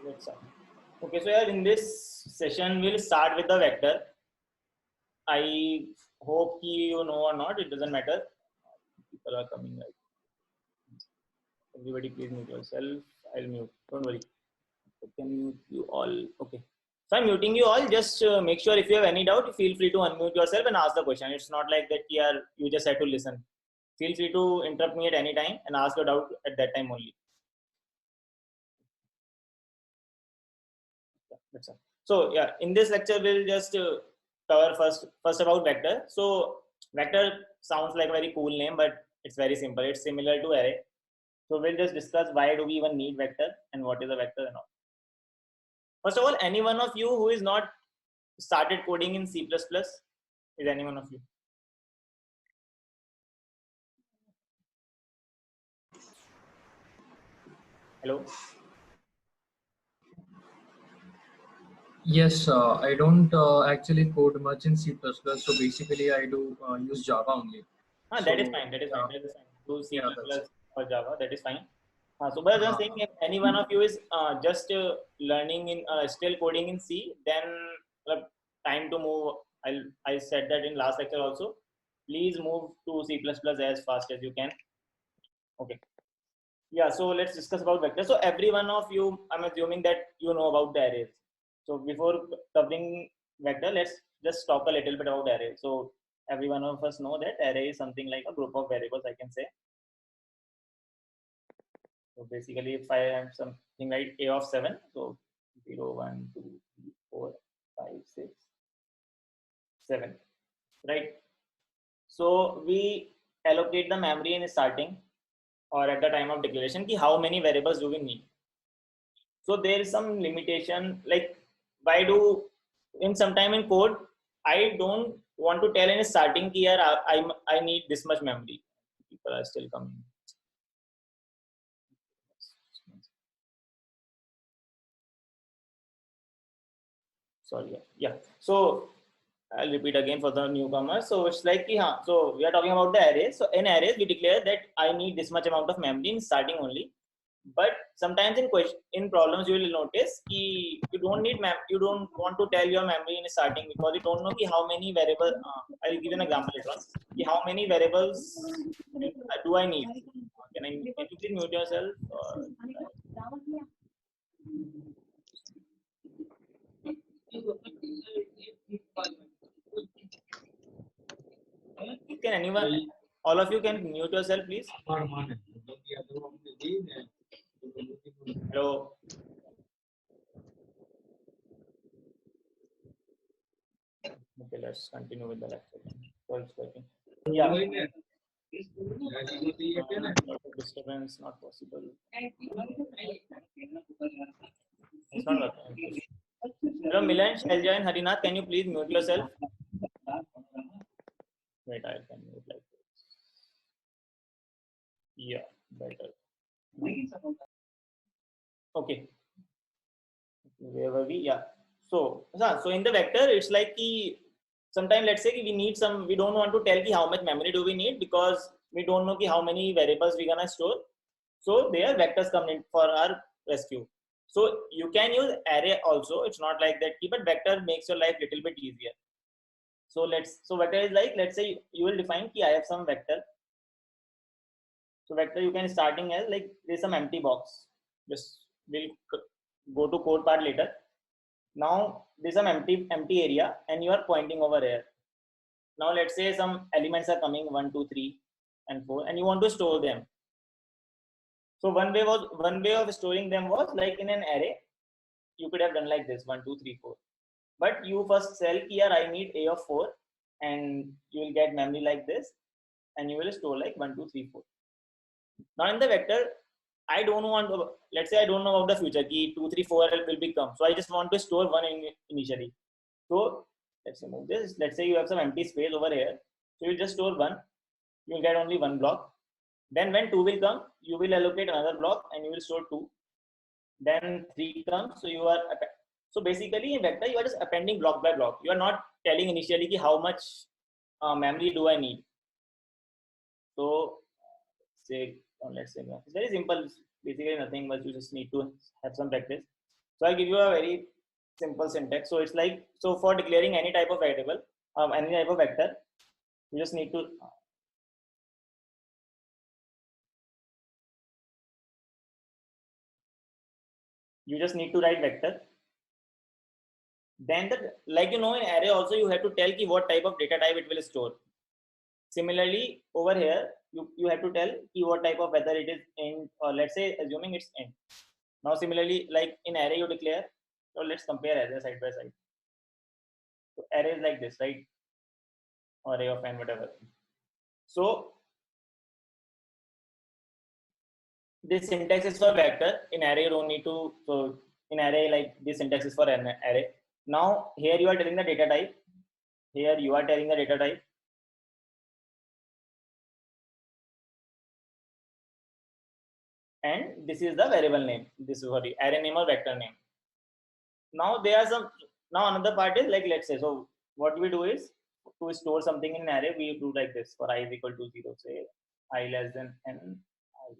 let's start. Okay, so yeah, in this session we'll start with the vector. I hope you know or not, it doesn't matter. People are coming, right? Everybody please mute yourself. I'll mute, don't worry. I can mute you all. Okay, so I'm muting you all. Just make sure if you have any doubt, feel free to unmute yourself and ask the question. It's not like that here you just have to listen. Feel free to interrupt me at any time and ask your doubt at that time only. That's all. So yeah, in this lecture we'll just cover first about vector. So vector sounds like a very cool name, but it's very simple. It's similar to array. So we'll just discuss why do we even need vector and what is a vector and all. First of all, any one of you who is not started coding in C++, is any one of you? Hello? Yes, I don't actually code much in C++, so basically I do use Java only. That is fine. That is fine. That is fine. Do C++ Yeah, that's it. or Java. That is fine. So, but I'm saying if any one of you is just learning in still coding in C, then time to move. I said that in last lecture also. Please move to C++ as fast as you can. Okay. Yeah. So let's discuss about vectors. So every one of you, I'm assuming that you know about the arrays. So before covering vector, let's just talk a little bit about array. So every one of us know that array is something like a group of variables, I can say. So basically, if I have something like a of 7, so 0, 1, 2, 3, 4, 5, 6, 7, right? So we allocate the memory in starting or at the time of declaration, ki how many variables do we need? So there is some limitation, like why do in sometime in code, I don't want to tell in starting ki yaar, I need this much memory. People are still coming. Sorry, yeah. So I'll repeat again for the newcomers. So it's like, so we are talking about the arrays. So in arrays, we declare that I need this much amount of memory in starting only. But sometimes in problems, you will notice ki you don't need you don't want to tell your memory in starting because you don't know ki how many variables. I'll give you an example later on. Ki how many variables do I need? Can you please mute yourself? Can anyone, all of you can mute yourself, please? Hello. Okay, let's continue with the lecture. Yeah. Disturbance not possible. It's not working. Hello, Milan, Shelja, and Harinath. Can you please mute yourself? Wait, I can mute like this. Yeah, better. Okay. Where were we? Yeah. So in the vector, it's like sometimes let's say we need some. We don't want to tell how much memory do we need because we don't know how many variables we're gonna store. So there vectors come in for our rescue. So you can use array also. It's not like that, but vector makes your life little bit easier. So vector is like, let's say you will define I have some vector. So vector you can starting as like there's some empty box. Just we'll go to code part later. Now there's some empty area and you are pointing over here. Now let's say some elements are coming 1, 2, 3, and 4, and you want to store them. So one way of storing them was like in an array. You could have done like this 1, 2, 3, 4. But you first tell here I need a of 4, and you will get memory like this, and you will store like 1, 2, 3, 4. Now in the vector, I don't want to, let's say I don't know about the future key 2, 3, 4 will become. So I just want to store one initially. So let's remove this. Let's say you have some empty space over here. So you just store one. You will get only one block. Then when 2 will come, you will allocate another block and you will store 2. Then 3 comes. So basically in vector, you are just appending block by block. You are not telling initially how much memory do I need. So let's say it's very simple. Basically nothing, but you just need to have some practice. So I'll give you a very simple syntax. So it's like, so for declaring any type of variable, any type of vector, you just need to write vector. Then like in array also you have to tell what type of data type it will store. Similarly over here you have to tell what type of, whether it is int or let's say assuming it's int. Now similarly like in array you declare, so let's compare array side by side. So array is like this, right? Array of n, whatever. So this syntax is for vector. In array you don't need to, so in array like this syntax is for an array. Now here you are telling the data type, here you are telling the data type, and this is the variable name, this is the array name or vector name. Now there are some, now another part is like, let's say, so what we do is to store something in an array we do like this. For I is equal to 0, say I less than n, I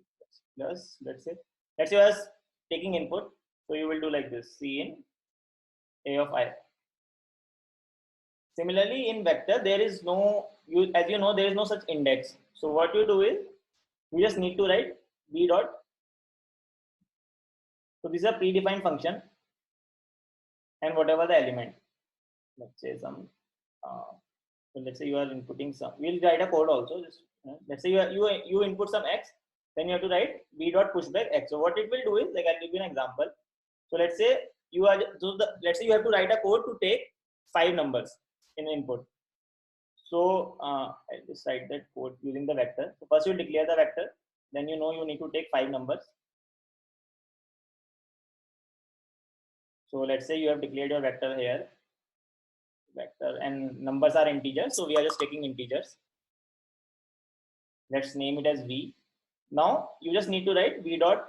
plus, let's say you are taking input, so you will do like this, C in A of I. Similarly in vector there is no, as you know, there is no such index. So what you do is you just need to write v dot. So this is a predefined function, and whatever the element, let's say some so let's say you are inputting some, we'll write a code also. Just let's say you input some x, then you have to write v dot pushback x. So what it will do is, like I'll give you an example. So let's say let's say you have to write a code to take 5 numbers in input. So I'll just write that code using the vector. So first you declare the vector, then you need to take 5 numbers. So let's say you have declared your vector here, vector, and numbers are integers, so we are just taking integers. Let's name it as v. Now you just need to write v dot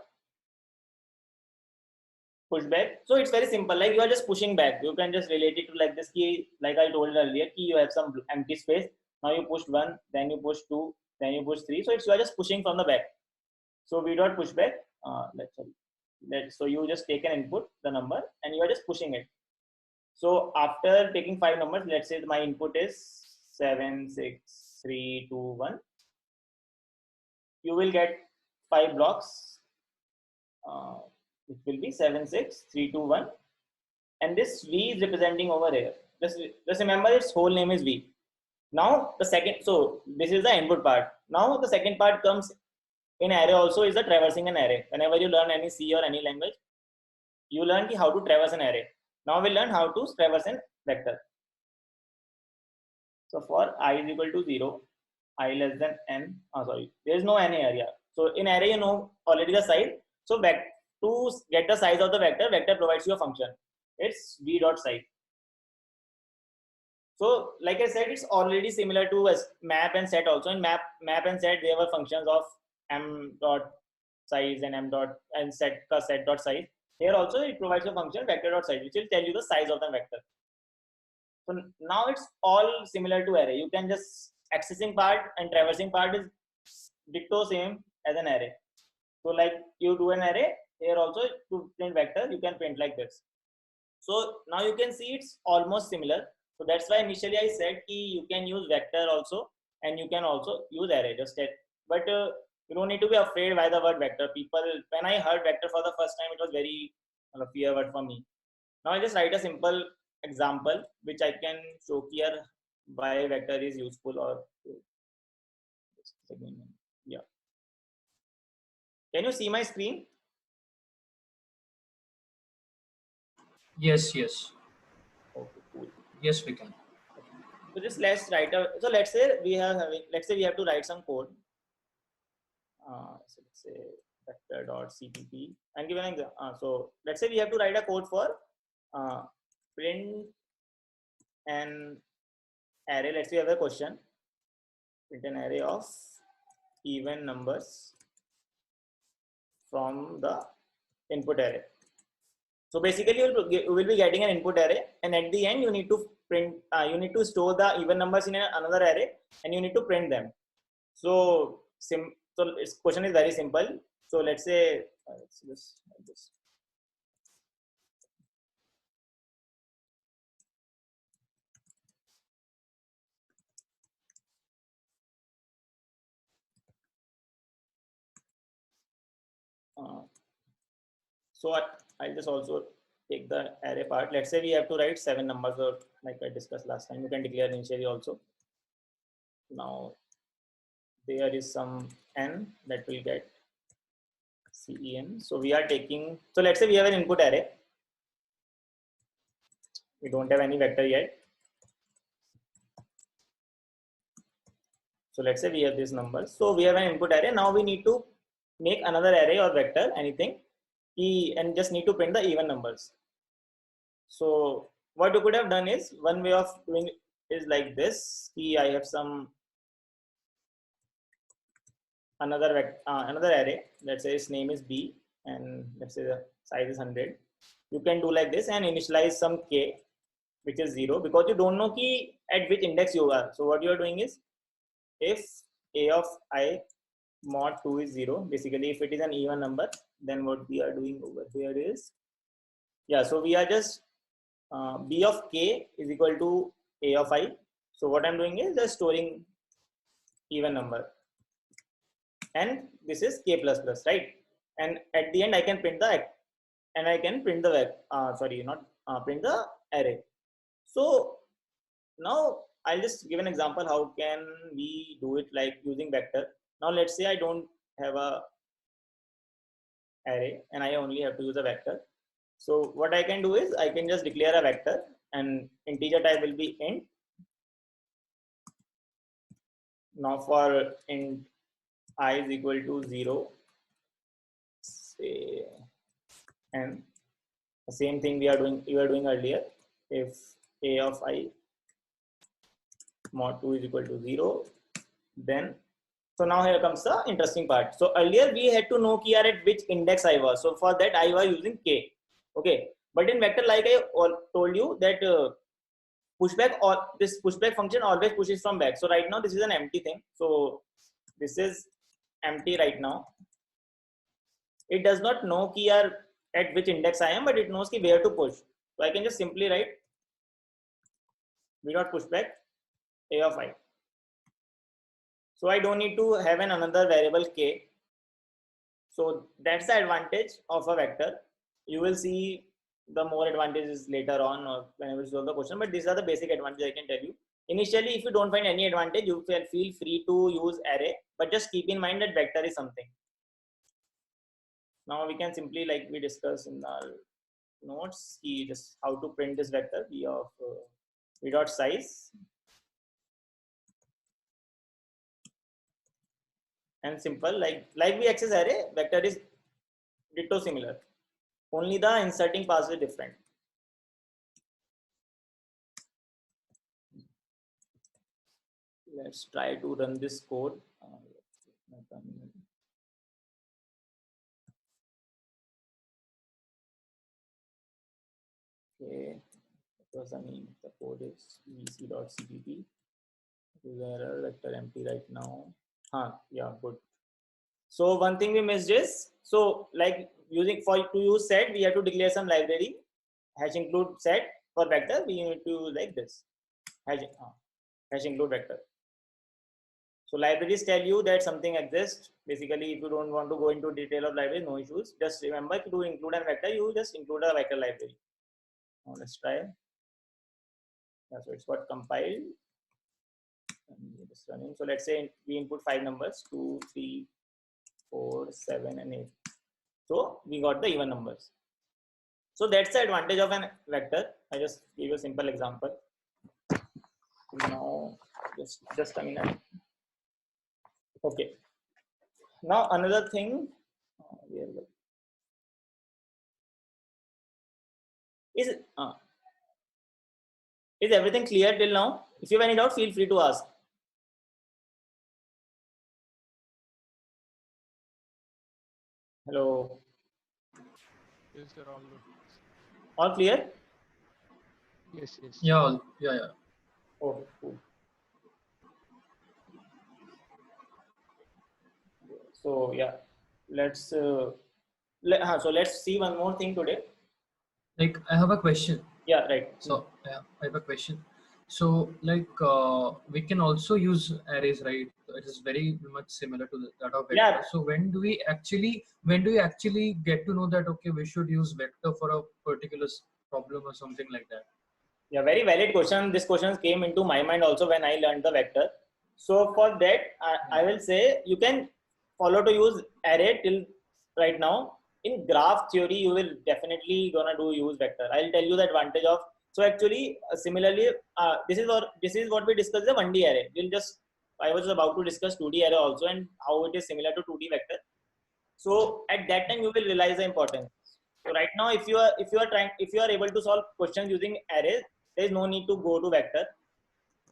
pushback. So it's very simple, like you are just pushing back. You can just relate it to like this key, like I told earlier, key you have some empty space. Now you pushed 1, then you push 2, then you push 3. So you are just pushing from the back. So v dot pushback. So you just take an input, the number, and you are just pushing it. So after taking 5 numbers, let's say my input is 7, 6, 3, 2, 1. You will get 5 blocks. It will be 7, 6, 3, 2, 1. And this v is representing over here. Just remember its whole name is v. Now the second, so this is the input part. Now the second part comes in array also, is the traversing an array. Whenever you learn any C or any language, you learn how to traverse an array. Now we learn how to traverse an vector. So for I is equal to 0, I less than n, there is no any area. So in array you know already the size. So to get the size of the vector provides you a function. It's v dot size. So like I said, it's already similar to map and set also. In map and set, there were functions of m dot size and m dot and set dot size. Here also it provides a function vector dot size, which will tell you the size of the vector. So now it's all similar to array. You can just accessing part and traversing part is ditto same as an array. So like you do an array, here also to print vector, you can print like this. So now you can see it's almost similar. So that's why initially I said you can use vector also, and you can also use array. But you don't need to be afraid by the word vector. People, when I heard vector for the first time, it was very fear word for me. Now I just write a simple example which I can show here why vector is useful. Or yeah, can you see my screen? Yes. Okay, cool. Yes, we can. So just let's write so let's say we have to write some code. So let's say vector.cpp and give an example. So let's say we have to write a code for print an array. Let's say we have a question, print an array of even numbers from the input array. So basically you will be getting an input array, and at the end you need to print, you need to store the even numbers in another array, and you need to print them. So this question is very simple. So let's say let's just like this. So I'll just also take the array part. Let's say we have to write 7 numbers, or like I discussed last time, you can declare initially also. Now there is some n that will get CEN. So we are taking, so let's say we have an input array. We don't have any vector yet. So let's say we have this number. So we have an input array. Now we need to make another array or vector, anything, and just need to print the even numbers. So what you could have done is, one way of doing it is like this. I have some another array. Let's say its name is B, and let's say the size is 100. You can do like this and initialize some k, which is 0, because you don't know key at which index you are. So what you are doing is, if a of I mod 2 is 0, basically if it is an even number, then what we are doing over here is, yeah, so we are just b of k is equal to a of I. So what I'm doing is just storing even number, and this is k plus plus, right? And at the end I can print the, and I can print the print the array. So now I'll just give an example how can we do it, like using vector. Now let's say I don't have a array and I only have to use a vector. So what I can do is I can just declare a vector, and integer type will be int. Now for int I is equal to 0, say, and the same thing we were doing earlier. If a of I mod 2 is equal to 0, then, so now here comes the interesting part. So earlier we had to know here at which index I was. So for that I was using k. Okay, but in vector, like I told you that pushback, or this pushback function always pushes from back. So right now this is an empty thing. So this is empty right now. It does not know here at which index I am, but it knows where to push. So I can just simply write v dot pushback a of I. So I don't need to have another variable k. So that's the advantage of a vector. You will see the more advantages later on, or whenever you solve the question, but these are the basic advantages I can tell you. Initially, if you don't find any advantage, you can feel free to use array, but just keep in mind that vector is something. Now we can simply, like we discussed in our notes, just how to print this vector v of v dot size, and simple, like we access array, vector is ditto similar. Only the inserting pass is different. Let's try to run this code. Okay, because I mean the code is vc.cpp. Is error vector empty right now? Yeah, good. So one thing we missed is, so like using to use set, we have to declare some library hash include set. For vector we need to use like this hash include vector. So libraries tell you that something exists. Basically, if you don't want to go into detail of library, no issues. Just remember to include a vector, you just include a vector library. Now let's try. Yeah, so it's got compiled. And it's running. So let's say we input 5 numbers, 2, 3, 4, 7, and 8. So we got the even numbers. So that's the advantage of an vector. I just give you a simple example. Now just a minute. Okay. Now another thing. Is everything clear till now? If you have any doubt, feel free to ask. Hello. Yes, sir, all good. All clear? Yes, yes. Yeah. Oh, cool. So yeah, let's so let's see one more thing today. Like I have a question. Yeah, right. So yeah, I have a question. So like we can also use arrays, right? It is very much similar to that of vector. Yeah. So when do we actually get to know that okay, we should use vector for a particular problem or something like that? Yeah, very valid question. This question came into my mind also when I learned the vector. So for that, I will say you can follow to use array till right now. In graph theory, you will definitely gonna do use vector. I'll tell you the advantage of. So actually, similarly, this is what we discussed the 1D array. We'll just I was about to discuss 2D array also and how it is similar to 2D vector. So at that time, you will realize the importance. So right now, if you are able to solve questions using arrays, there is no need to go to vector.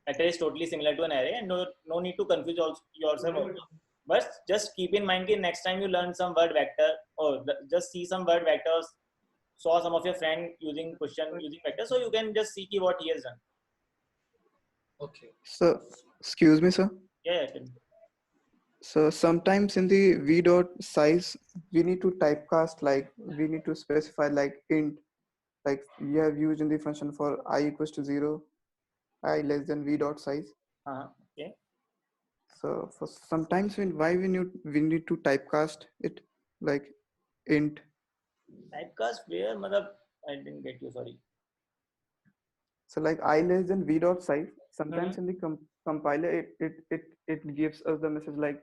Vector is totally similar to an array, and no need to confuse yourself also. But just keep in mind that next time you learn some word vector or just see some word vectors, saw some of your friend using question using vector, so you can just see what he has done. Okay. So, excuse me, sir. Yeah. So sometimes in the v dot size, we need to typecast, like we need to specify like int, like you have used in the function for I equals to 0, I less than v dot size. Okay. So for sometimes why we need to typecast it like int. Typecast where, matlab, I didn't get you. Sorry. So like I less than v dot size. Sometimes in the compiler, it gives us the message like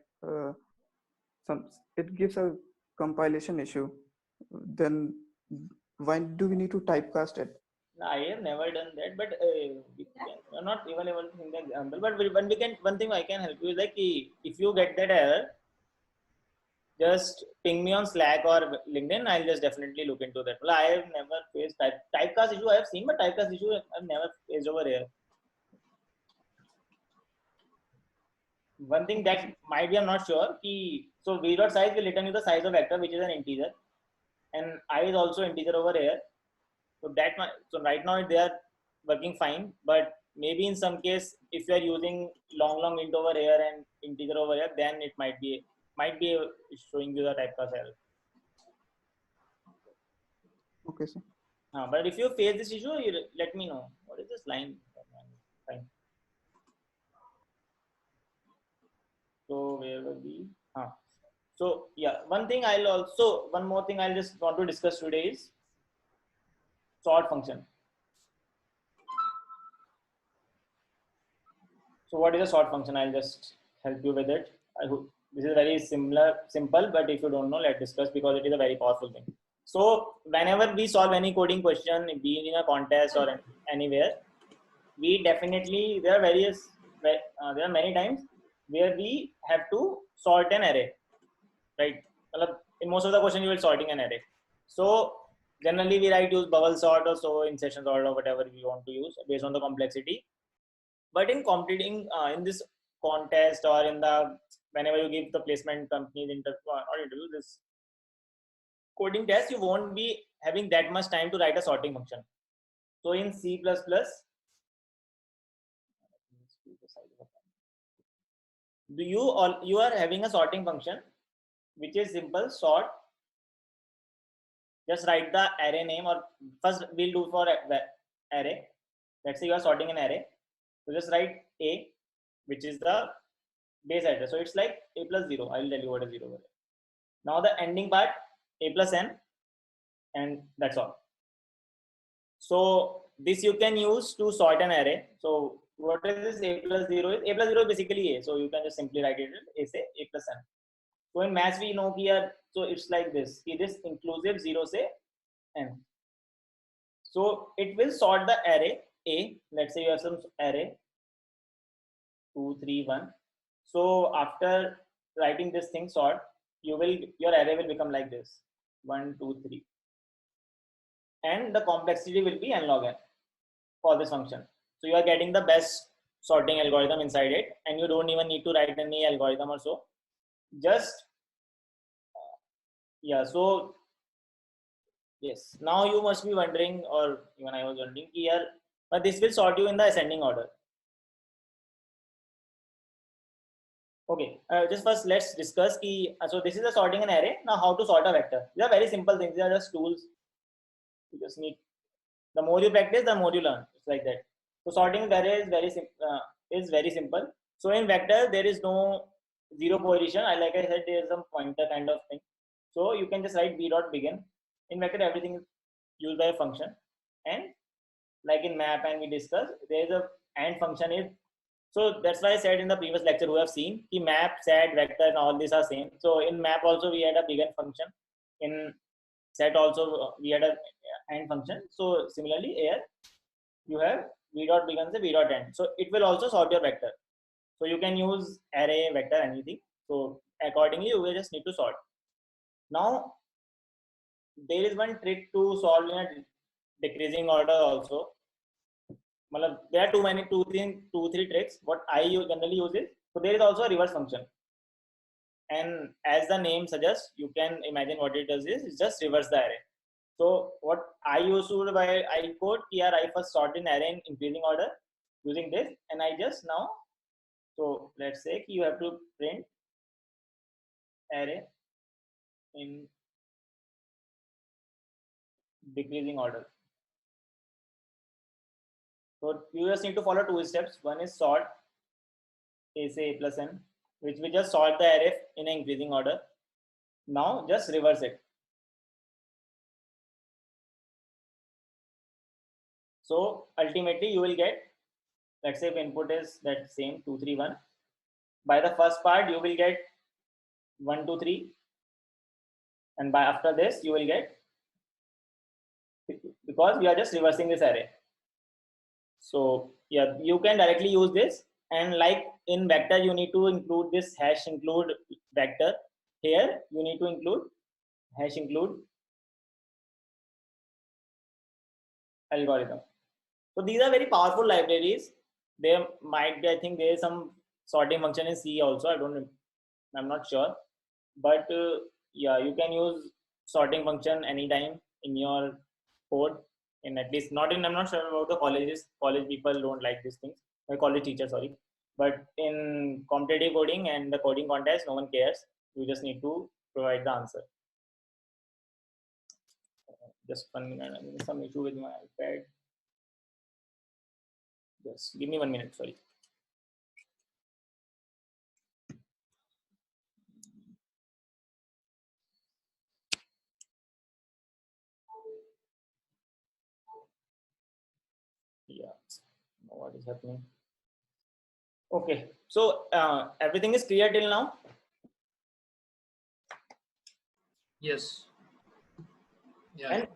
it gives a compilation issue. Then why do we need to typecast it? I have never done that, but I'm not even able to think the example. But one thing I can help you is like if you get that error, just ping me on Slack or LinkedIn. I'll just definitely look into that. Well, I have never faced typecast issue. I have seen, but typecast issue I've never faced over here. One thing that might be, I'm not sure. So v dot size will return you the size of vector, which is an integer, and I is also integer over here. So so right now they are working fine, but maybe in some case, if you are using long int over here and integer over here, then it might be showing you the typecast error. Okay, sir. But if you face this issue, you let me know. What is this line? Fine. So where were we? So yeah, one more thing I'll just want to discuss today is sort function. So what is a sort function? I'll just help you with it. I hope this is very simple, but if you don't know, let's discuss because it is a very powerful thing. So whenever we solve any coding question, be it in a contest or anywhere, we definitely, there are many times where we have to sort an array, right? In most of the question, you will sorting an array. So generally we use bubble sort or so insertion sort or whatever we want to use based on the complexity. But in competing in this contest or in the whenever you give the placement companies interview this coding test, you won't be having that much time to write a sorting function. So in C++, you are having a sorting function which is simple sort. Just write the array name, or first we'll do for array. Let's say you are sorting an array. So just write A, which is the base address. So it's like A plus 0. I'll tell you what is 0 over there. Now the ending part, A plus n, and that's all. So this you can use to sort an array. So what is this A plus 0 is? A plus 0 is basically A. So you can just simply write it as A plus n. So in maths we know here, so it's like this. This inclusive 0 say n. So it will sort the array A. Let's say you have some array 2, 3, 1. So after writing this thing sort, your array will become like this 1, 2, 3, and the complexity will be n log n for this function. So you are getting the best sorting algorithm inside it, and you don't even need to write any algorithm or so. Just yeah. So yes, now you must be wondering, or even I was wondering here, but this will sort you in the ascending order. Okay, just first let's discuss so this is a sorting an array. Now how to sort a vector? These are very simple things. These are just tools. You just need, the more you practice, the more you learn. It's like that. So sorting the array is very simple. So in vector there is no zero position. Like I said, there is some pointer kind of thing. So you can just write b dot begin. In vector everything is used by a function, and like in map and we discussed, there is a and function is. So that's why I said in the previous lecture who have seen the map, set, vector, and all these are same. So in map also we had a begin function. In set also we had a and function. So similarly here you have v dot begins a v dot end. So it will also sort your vector. So you can use array, vector, anything. So accordingly you will just need to sort. Now there is one trick to solve in a decreasing order also. There are two, three tricks. What I generally use is, so there is also a reverse function. And as the name suggests, you can imagine what it does is just reverse the array. So what I used to do, I code here, I first sort in array in increasing order using this, and I just now, so let's say you have to print array in decreasing order. So you just need to follow two steps. One is sort a plus n, which we just sort the array in an increasing order. Now just reverse it. So ultimately you will get, let's say if input is that same 2 3 1, by the first part you will get 1 2 3, and by after this you will get, because we are just reversing this array. So yeah, you can directly use this, and like in vector you need to include this hash include vector. Here you need to include hash include algorithm. So these are very powerful libraries. There might be, I think there is some sorting function in C also. I'm not sure, but yeah, you can use sorting function anytime in your code. In at least not in, I'm not sure about the colleges. College people don't like these things. My college teacher, sorry. But in competitive coding and the coding contest, no one cares. You just need to provide the answer. Just 1 minute. I'm having some issue with my iPad. Just give me 1 minute. Sorry. Yeah. What is happening? Okay. So everything is clear till now. Yes. Yeah. And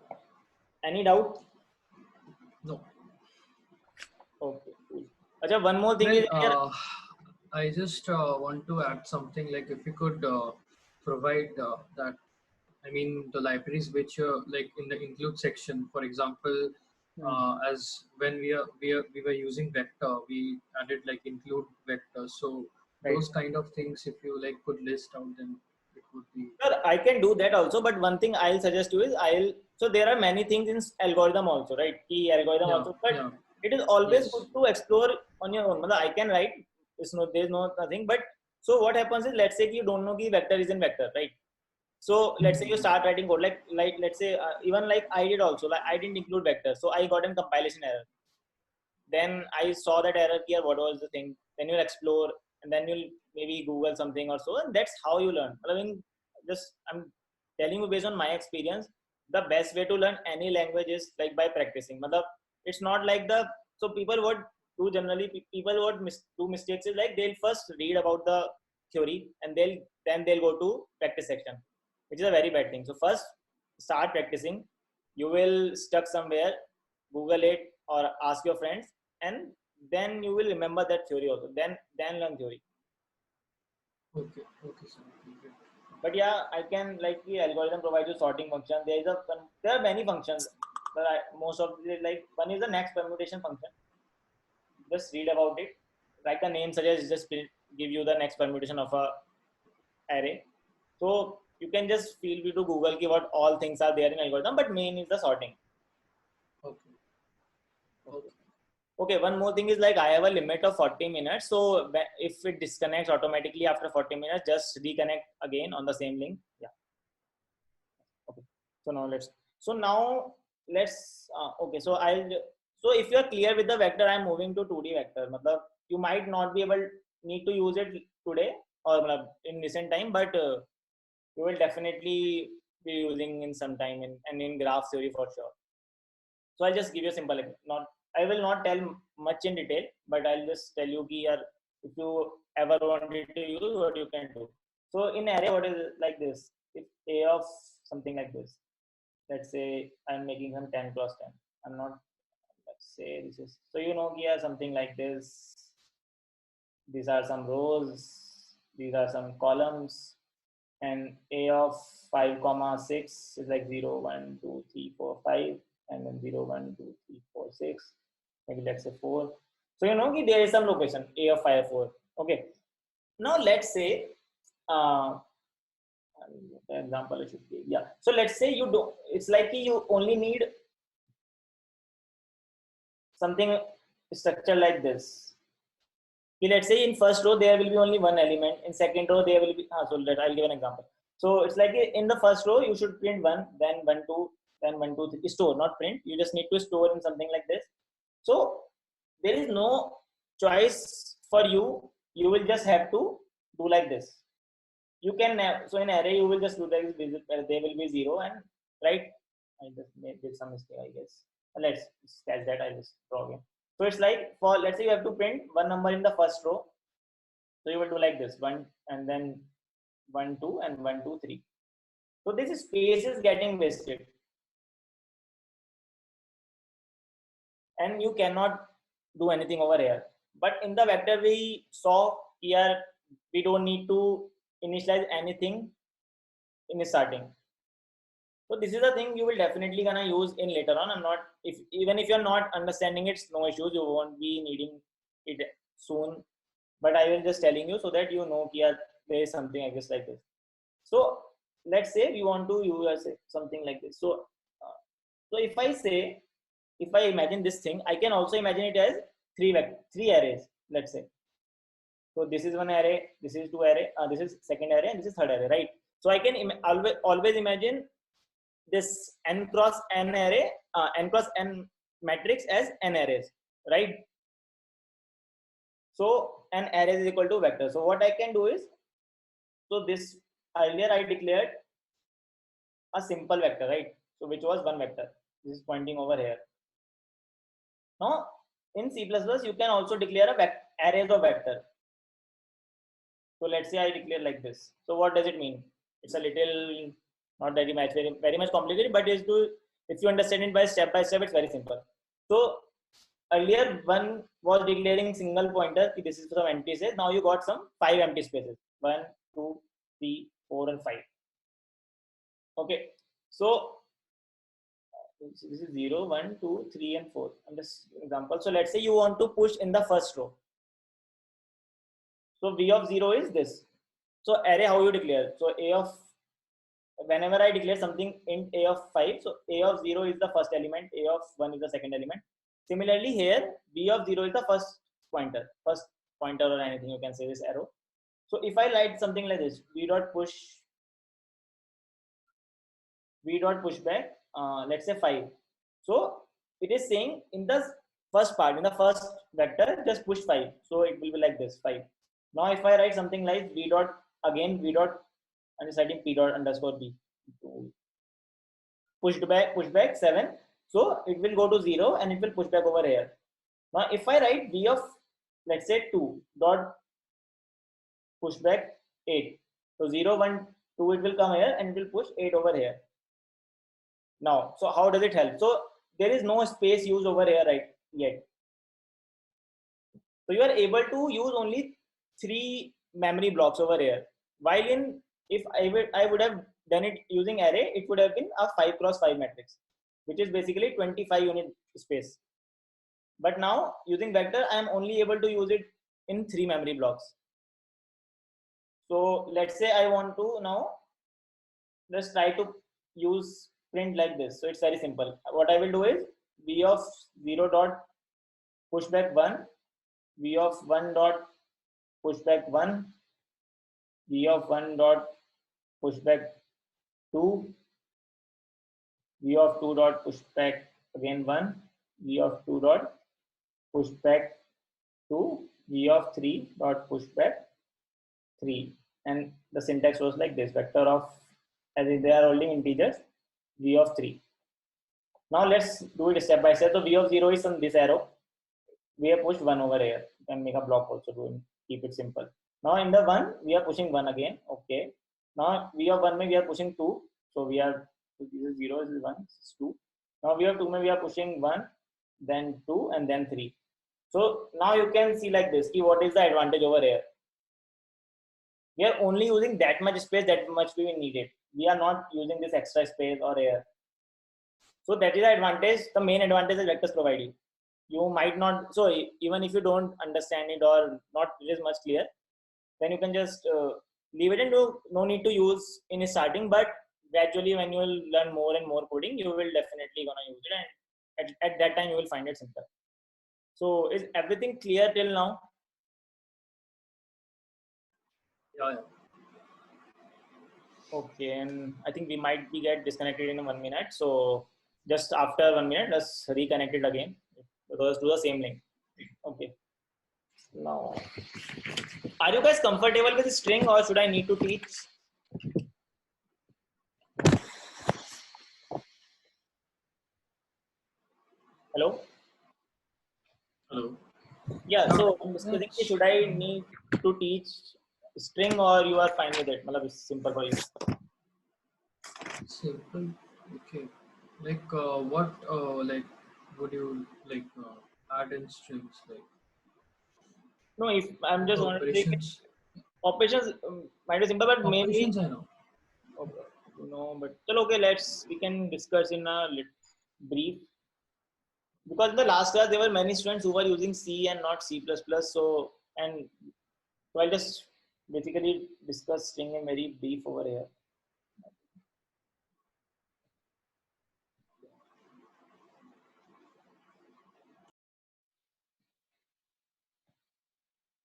any doubt? No. Okay. Cool. Achha, one more thing is here. I just want to add something, like if you could provide that, I mean, the libraries which like in the include section, for example, as when we were using vector, we added like include vector. So Right. those kind of things, if you like could list out, then it would be. Sir, I can do that also, but one thing I'll suggest you is so there are many things in algorithm also, right? Key algorithm Yeah, also, but yeah. it is always Yes. good to explore on your own. I can write, there's no nothing, but so what happens is, let's say you don't know the vector is in vector, right? So let's say you start writing code, like let's say even like I did also, like I didn't include vector, so I got a compilation error. Then I saw that error here, what was the thing? Then you'll explore, and then you'll maybe Google something or so, and that's how you learn. I mean, I'm telling you based on my experience, the best way to learn any language is like by practicing. It's not like so people would do generally, people would do mistakes is like they'll first read about the theory and then they'll go to practice section, which is a very bad thing. So first start practicing. You will stuck somewhere, Google it or ask your friends, and then you will remember that theory also. Then learn theory. Okay, sir. Okay. But yeah, I can, like, the algorithm provides you sorting function. There are many functions, but most of the, like, one is the next permutation function. Just read about it. Like the name suggests, just give you the next permutation of a array. So you can just feel free to Google what all things are there in algorithm, but main is the sorting. Okay. Okay, one more thing is, like, I have a limit of 40 minutes. So if it disconnects automatically after 40 minutes, just reconnect again on the same link. Yeah. Okay. So now let's, okay. So So if you are clear with the vector, I'm moving to 2D vector. Matlab, you might not be able need to use it today or in recent time, but you will definitely be using in some time in graph theory for sure. So I'll just give you a simple, I will not tell much in detail, but I'll just tell you here, if you ever wanted to use, what you can do. So in array, what is it like this? If A of something like this, let's say I'm making some 10 cross 10. I'm not, let's say this is, so you know here something like this. These are some rows, these are some columns, and A of 5 comma 6 is like 0, 1, 2, 3, 4, 5, and then 0, 1, 2, 3, 4, 6, maybe let's say 4. So you know there is some location A of 5, 4. Okay. Now let's say, the example I should give. Yeah. So let's say you do. It's like you only need something structure like this. Let's say in first row there will be only one element. In second row there will be. So I'll give an example. So it's like in the first row you should print 1, then 1, 2, then 1, 2, 3. Store, not print. You just need to store in something like this. So there is no choice for you. You will just have to do like this. You can, so in array you will just do that. There will be 0 and right. I just did some mistake, I guess. Let's catch that. I just draw again. So it's like, for let's say you have to print one number in the first row. So you will do like this, 1 and then 1, 2 and 1, 2, 3. So this space is getting wasted. And you cannot do anything over here. But in the vector we saw here, we don't need to initialize anything in starting. So this is the thing you will definitely gonna use in later on. I'm not, even if you're not understanding it, no issues, you won't be needing it soon. But I will just telling you so that you know here there is something I guess like this. So let's say we want to use something like this. So if I imagine this thing, I can also imagine it as three arrays, let's say. So this is one array, this is two array, this is second array, and this is third array, right? So I can always imagine this n cross n array, n cross n matrix as n arrays, right? So an array is equal to vector. So what I can do is, so this earlier I declared a simple vector, right? So which was one vector. This is pointing over here. Now in C++, you can also declare arrays of vector. So let's say I declare like this. So what does it mean? It's a little, not very much complicated, but if you understand it by step, it's very simple. So earlier one was declaring single pointer, this is from empty space. Now you got some 5 empty spaces, 1, 2, 3, 4, and 5. Okay, so this is 0, 1, 2, 3, and 4. And this example. So let's say you want to push in the first row. So V of 0 is this. So array, how you declare? So A of, whenever I declare something int A of 5, so A of 0 is the first element, A of 1 is the second element. Similarly here, V of 0 is the first pointer or anything, you can say this arrow. So if I write something like this, V dot push back, let's say 5. So it is saying in the first part, in the first vector, just push 5. So it will be like this, 5. Now if I write something like V dot, again V dot, and deciding P dot underscore B, push back 7. So it will go to 0 and it will push back over here. Now if I write V of, let's say 2 dot push back 8. So 0, 1, 2, it will come here and it will push 8 over here. Now, so how does it help? So there is no space used over here right yet. So you are able to use only 3 memory blocks over here. While if I would have done it using array, it would have been a 5 cross 5 matrix, which is basically 25 unit space. But now using vector, I am only able to use it in 3 memory blocks. So let's say I want to now just try to use print like this. So it's very simple. What I will do is V of 0 dot push back 1, V of 1 dot push back 1, V of 1 dot push back 2, V of 2 dot push back again 1, v of 2 dot pushback 2, v of 3 dot pushback 3, and the syntax was like this: vector of, as if they are holding integers, v of 3. Now let's do it step by step. So v of 0 is on this arrow. We have pushed 1 over here. You can make a block also to keep it simple. Now in the 1, we are pushing 1 again. Okay. Now v of 1 we are pushing 2. So we are, so this is 0, this is 1, this is 2. Now v of 2 we are pushing 1, then 2, and then 3. So now you can see like this, what is the advantage over here? We are only using that much space, that much we needed. We are not using this extra space or air. So that is the advantage, the main advantage that vectors provide you. You might not, so even if you don't understand it or not, it is much clear, then you can just leave it and no need to use in starting, but gradually when you will learn more and more coding, you will definitely gonna use it, and at that time you will find it simple. So is everything clear till now? Yeah. Okay, and I think we might be get disconnected in 1 minute. So just after 1 minute, let's reconnect it again because to the same link. Okay. Now, are you guys comfortable with string or should I need to teach? Hello? Hello. Yeah, so I'm discussing, should I need to teach string or you are fine with it? Malab, it's simple for you. Simple. Okay. Like what like would you like add in strings, like No, if I'm just wanted to take operations? operations might be simple, but mainly Operations I know. okay, no, but okay, we can discuss in a brief, because in the last class there were many students who were using C and not C++. So I'll just basically discuss string in very brief over here.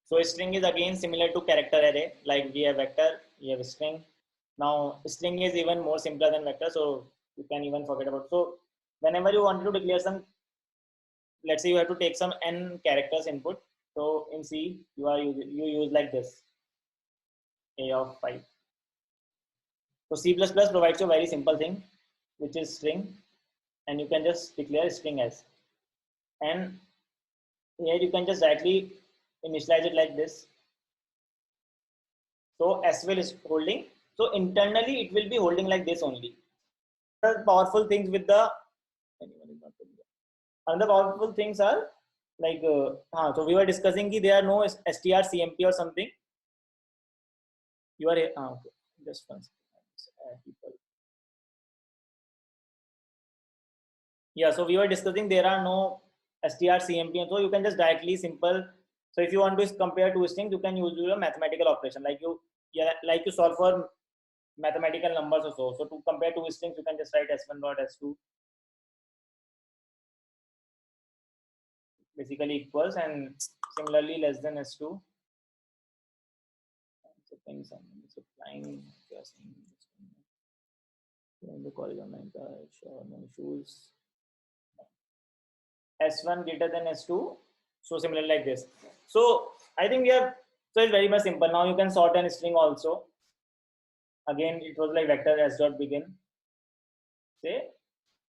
So a string is again similar to character array. Like we have vector, we have a string. Now string is even more simpler than vector, so you can even forget about. So whenever you want to declare some, let's say you have to take some n characters input. So in C you use like this, a of 5. So C++ provides you a very simple thing, which is string, and you can just declare string as, and here you can just directly initialize it like this. So S will is holding. So internally it will be holding like this only. The powerful things with the another powerful things are like so we were discussing that there are no strcmp or something. You are okay. Just one second. People. Yeah, so we were discussing there are no strcmp, so you can just directly simple. So if you want to compare two strings, you can use a mathematical operation like you solve for mathematical numbers or so. So to compare two strings, you can just write s1 dot s2 basically equals, and similarly less than s2. So things I'm supplying just in the college online sure no issues. S1 greater than S2. So similar like this. So I think we have, so it's very much simple. Now you can sort an string also. Again, it was like vector s dot begin, say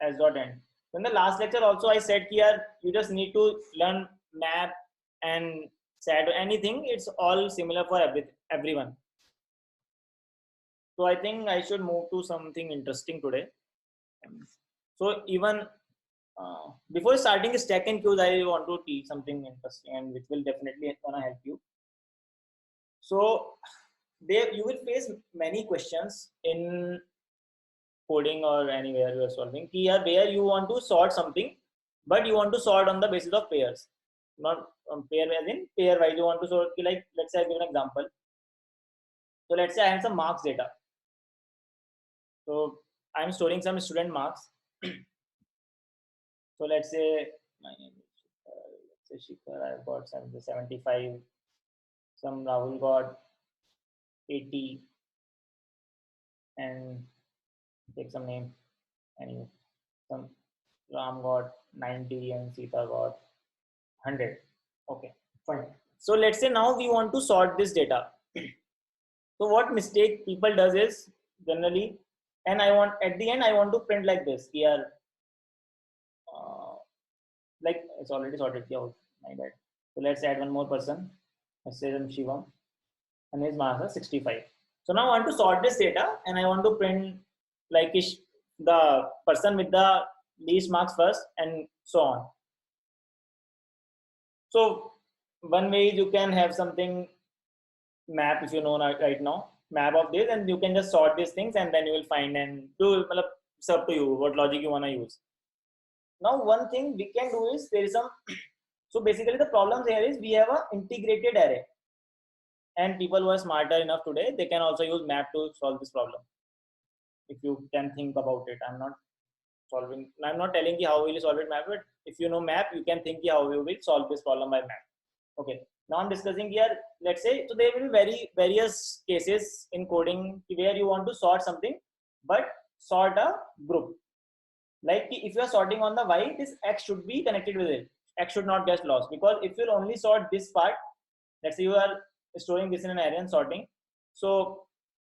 s dot end. So in the last lecture also I said here you just need to learn map and set anything. It's all similar for everyone. So I think I should move to something interesting today. So even before starting stack and queues, I want to teach something interesting and which will definitely gonna help you. So there you will face many questions in coding or anywhere you are solving. Here where you want to sort something, but you want to sort on the basis of pairs, not pair as in pair wise. You want to sort like, let's say I give an example. So let's say I have some marks data. So I'm storing some student marks. So let's say my name is let's say Shikhar, I've got 75, some Rahul got 80, and take some name, anyway, some Ram got 90 and Sita got 100. Okay, fine. So let's say now we want to sort this data. So what mistake people does is generally, and I want at the end I want to print like this here. Like it's already sorted here. My bad. So let's add one more person. Let's say Shivam, and his marks are 65. So now I want to sort this data, and I want to print like the person with the least marks first, and so on. So one way you can have something map, if you know right now, map of this, and you can just sort these things, and then you will find and do. It's up to you what logic you want to use. Now one thing we can do is there is some. So basically the problem here is we have an integrated array, and people who are smarter enough today, they can also use map to solve this problem. If you can think about it, I'm not telling you how we will solve it map, but if you know map, you can think how we will solve this problem by map. Okay, now I'm discussing here, let's say, so there will be various cases in coding where you want to sort something, but sort a group. Like if you are sorting on the Y, this X should be connected with it. X should not get lost, because if you only sort this part, let's say you are storing this in an array and sorting, so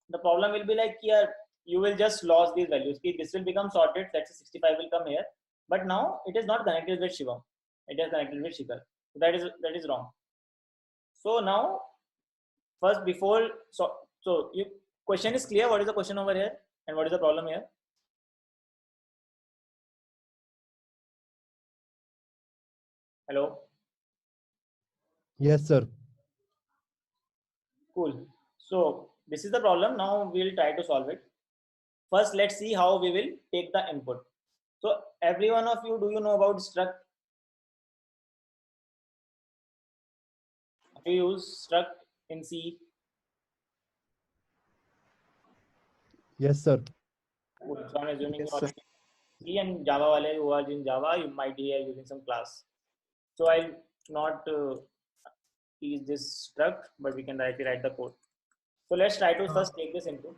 the problem will be like here, you will just lose these values. This will become sorted, let's say 65 will come here, but now it is not connected with Shivam, it is connected with Shikhar. So that is wrong. So now first before, so you question is clear. What is the question over here and what is the problem here? Hello. Yes, sir. Cool. So this is the problem. Now we'll try to solve it. First, let's see how we will take the input. So every one of you, do you know about struct? Do you use struct in C? Yes, sir. Cool. So I'm assuming Yes, you sir. are C, and Java wale who are in Java, you might be using some class. So I'll not teach this struct, but we can directly write the code. So let's try to first take this input.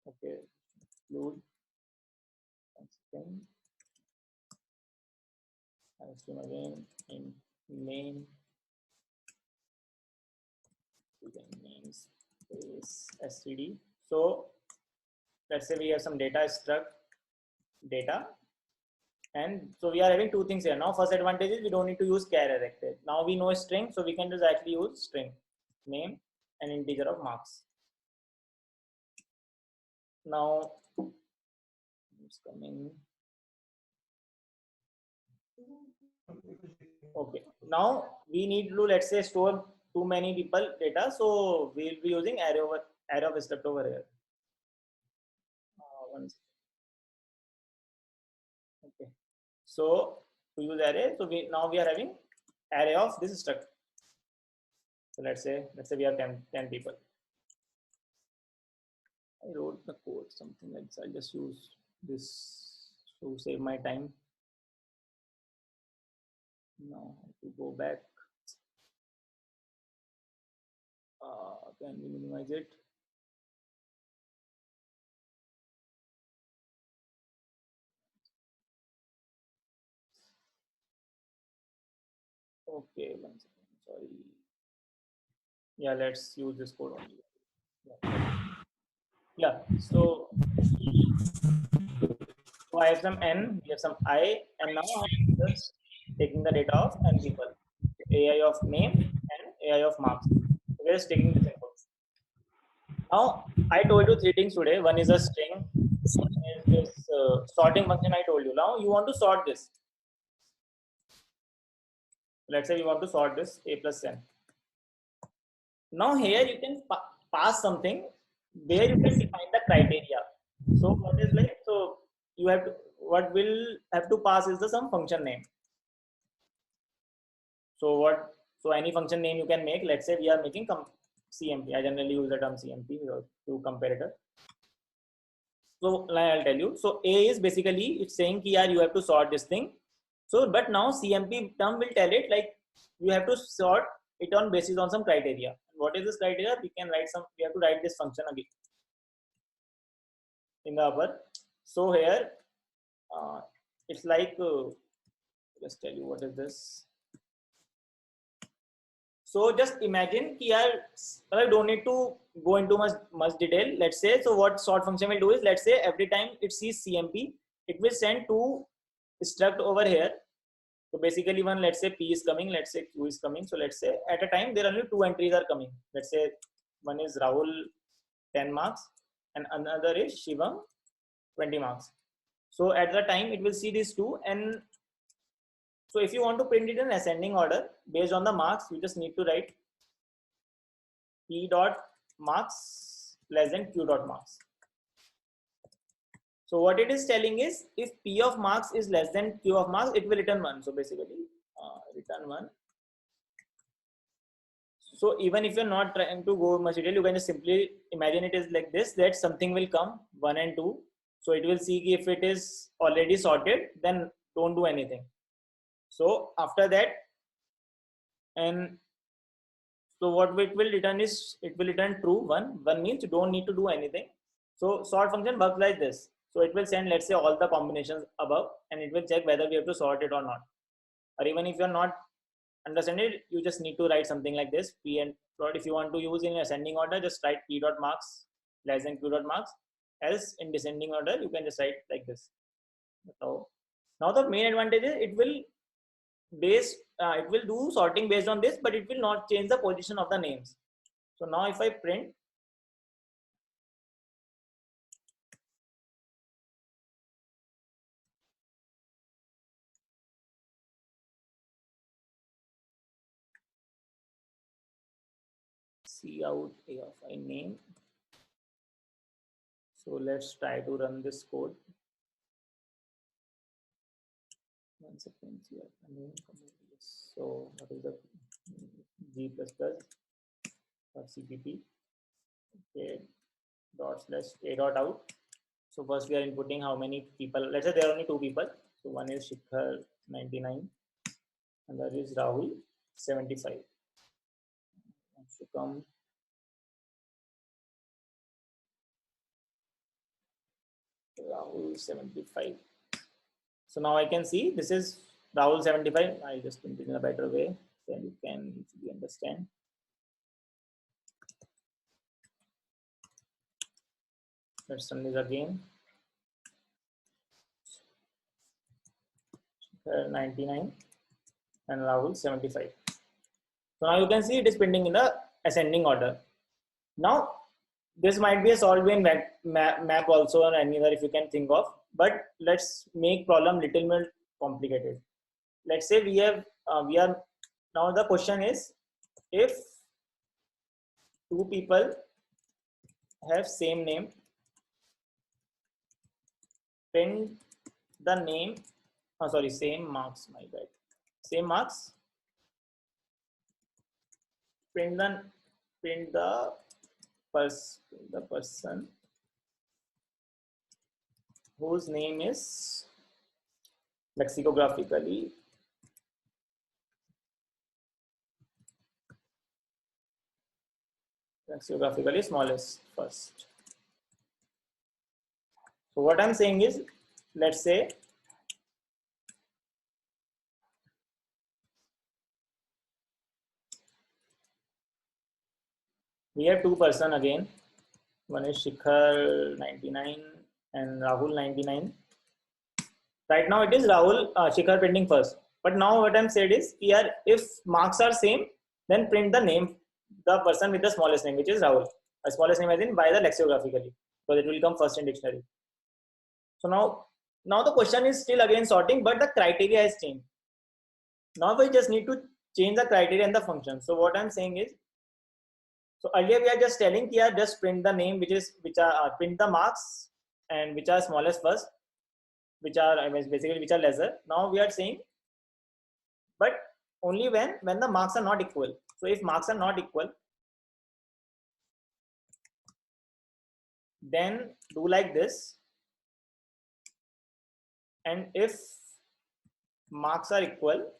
Okay, load. I assume again in main. Names is std. So let's say we have some data struct data, and so we are having two things here. Now first advantage is we don't need to use char character. Now we know a string, so we can just actually use string name and integer of marks. Now it's coming. Okay, now we need to, let's say, store too many people data, so we'll be using array of struct over here. Okay, so to use array, so now we are having array of this struct. So let's say we have 10 people. I wrote the code something like this. I'll just use this to save my time. Now I have to go back. Can we minimize it? Okay, one second. Sorry. Yeah, let's use this code only. Yeah. So I have some n, we have some I, and now I'm just taking the data of n people, AI of name and AI of marks. So we're just taking this input. Now I told you three things today. One is a string. One is this sorting function I told you. Now you want to sort this. Let's say we want to sort this a plus n. Now here you can pass something where you can define the criteria. So what is like, so you have to, what will have to pass is the some function name. So any function name you can make. Let's say we are making CMP. I generally use the term CMP to comparator. So I'll tell you. So A is basically, it's saying here you have to sort this thing. So but now CMP term will tell it like you have to sort it on basis on some criteria. what is this criteria? We can write some. We have to write this function again in the upper. So here, it's like just tell you what is this. So just imagine here, I don't need to go into much detail. Let's say, so what sort function will do is, let's say every time it sees CMP, it will send two struct over here. So basically one, let's say P is coming, let's say Q is coming. So let's say at a time there are only two entries are coming. Let's say one is Rahul 10 marks and another is Shivam 20 marks. So at the time it will see these two, and so if you want to print it in ascending order based on the marks, you just need to write P dot marks less than Q dot marks. So what it is telling is, if P of marks is less than Q of marks, it will return 1. So basically return 1. So even if you're not trying to go much detail, you can just simply imagine it is like this, that something will come 1 and 2. So it will see if it is already sorted, then don't do anything. So after that, and so what it will return is, it will return true 1. 1 means you don't need to do anything. So sort function works like this. So it will send, let's say, all the combinations above, and it will check whether we have to sort it or not. Or even if you're not understanding it, you just need to write something like this. P and plot. If you want to use in ascending order, just write P dot marks less than Q dot marks. Else in descending order, you can just write like this. So now the main advantage is it will do sorting based on this, but it will not change the position of the names. So now if I print, C out A of I name. So let's try to run this code. One second here. So what is the G++ or CPP? Okay. Dot slash A dot out. So first we are inputting how many people. Let's say there are only 2 people. So one is Shikhar 99, and that is Rahul 75. To come Rahul 75. So now I can see this is Rahul 75. I'll just print it in a better way, then you can easily understand. Let's run this again. 99 and Rahul 75. So now you can see it is printing in the ascending order. Now this might be a solved in map also, or any other if you can think of, but let's make problem little more complicated. Let's say we are now the question is, if 2 people have same name, print the name, same marks, my bad, same marks, print the person whose name is lexicographically smallest first. So what I'm saying is, let's say we have 2 person again. One is Shikhar 99 and Rahul 99. Right now it is Shikhar printing first. But now what I'm said is, here if marks are same, then print the name, the person with the smallest name, which is Rahul. The smallest name as in by the lexicographically, because it will come first in dictionary. So now the question is still again sorting, but the criteria has changed. Now we just need to change the criteria and the function. So what I'm saying is, so earlier we are just telling here just print the name, print the marks and which are smallest first, which are lesser. Now we are saying, but only when the marks are not equal. So if marks are not equal, then do like this, and if marks are equal,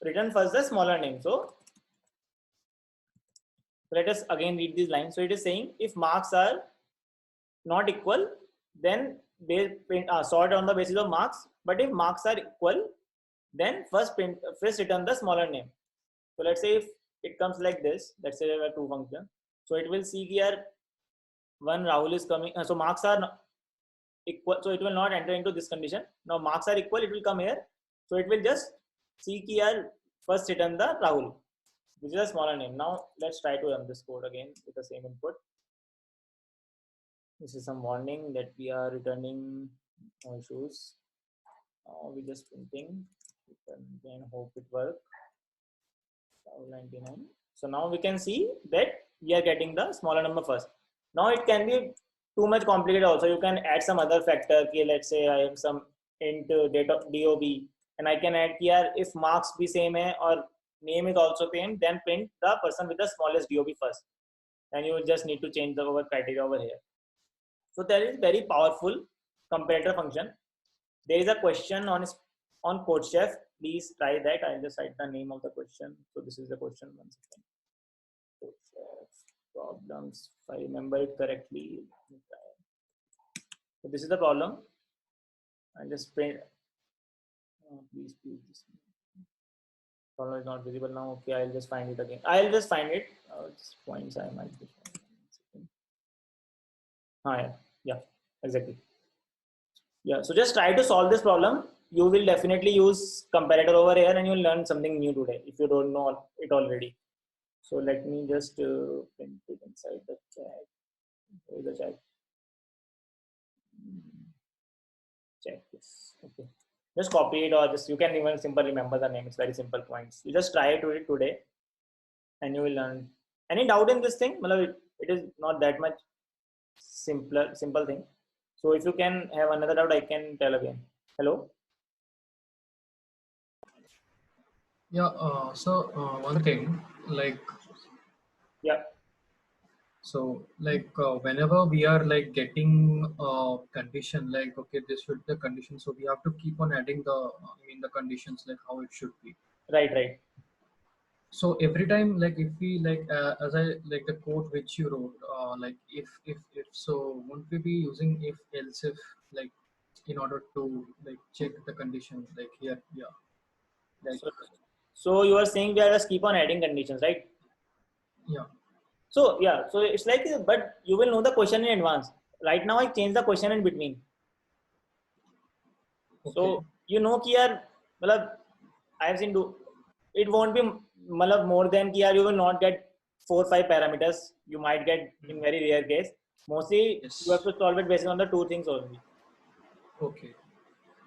return first the smaller name. So let us again read these lines. So it is saying if marks are not equal, then they print, sort on the basis of marks. But if marks are equal, then first return the smaller name. So let's say if it comes like this, let's say there are two functions. So it will see here one Rahul is coming. So marks are equal, so it will not enter into this condition. Now marks are equal, it will come here. So it will just see here first return the Rahul, which is a smaller name. Now let's try to run this code again with the same input. This is some warning that we are returning no issues. We just printing. Then hope it works. 99. So now we can see that we are getting the smaller number first. Now it can be too much complicated also. You can add some other factor. Okay, let's say I have some int date of DOB, and I can add here if marks be same hai or name is also same, then print the person with the smallest DOB first. And you will just need to change the over criteria over here. So there is very powerful comparator function. There is a question on CodeChef. Please try that. I'll just write the name of the question. So this is the question. 1 second. CodeChef problems. If I remember it correctly. So this is the problem. I'll just print. Please. This problem is not visible now. Okay, I'll just find it again. I'll just find it. Just points I might be. Yeah, exactly. Yeah, so just try to solve this problem. You will definitely use comparator over here and you'll learn something new today if you don't know it already. So let me just print it inside the chat. Where is the chat? Check this. Okay. Just copy it or just you can even simply remember the name. It's very simple points. You just try to it today and you will learn. Any doubt in this thing? It is not that much simple thing. So if you can have another doubt, I can tell again. Hello? Yeah, so one thing, like, Yeah. so like whenever we are like getting a condition, like, okay, this should be the condition. So we have to keep on adding the conditions, like how it should be. Right. So every time, like if we as I like the code which you wrote, like if so, won't we be using if else if like in order to like check the condition like here? Yeah. Like, so you are saying we are just keep on adding conditions, right? yeah. So yeah, so it's like, but you will know the question in advance. Right now I changed the question in between. Okay. So you know here, I have seen it won't be more than here. You will not get 4 or 5 parameters. You might get in very rare case. Mostly Yes. you have to solve it based on the 2 things only. Okay.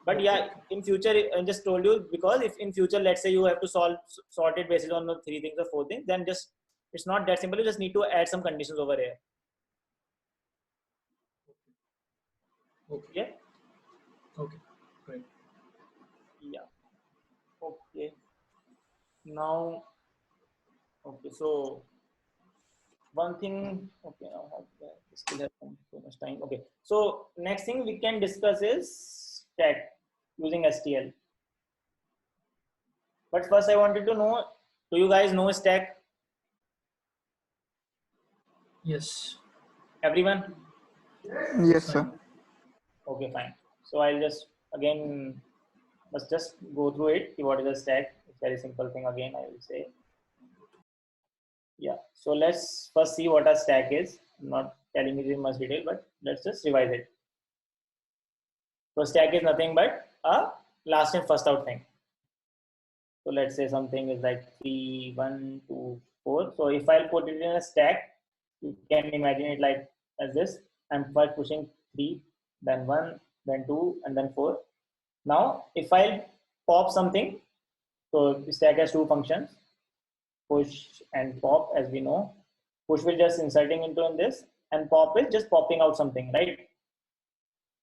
But yeah, in future, I just told you, because if in future, let's say you have to sort it based on the 3 things or 4 things, then just it's not that simple. You just need to add some conditions over here. Okay. Yeah. Okay. Great. Yeah. Okay. Now, okay. So one thing. Okay. Now we still have so much time. Okay. So next thing we can discuss is stack using STL. But first, I wanted to know: do you guys know stack? Yes. Everyone? Yes, sir. Okay, fine. So I'll just again let's just go through it. See what is a stack? It's a very simple thing. Again, I will say. Yeah. So let's first see what a stack is. I'm not telling you in much detail, but let's just revise it. So stack is nothing but a last in first out thing. So let's say something is like 3, 1, 2, 4. So if I'll put it in a stack, you can imagine it like as this. I'm first pushing 3, then 1, then 2, and then 4. Now, if I pop something, so the stack has 2 functions, push and pop, as we know. Push will just inserting into in this, and pop is just popping out something, right?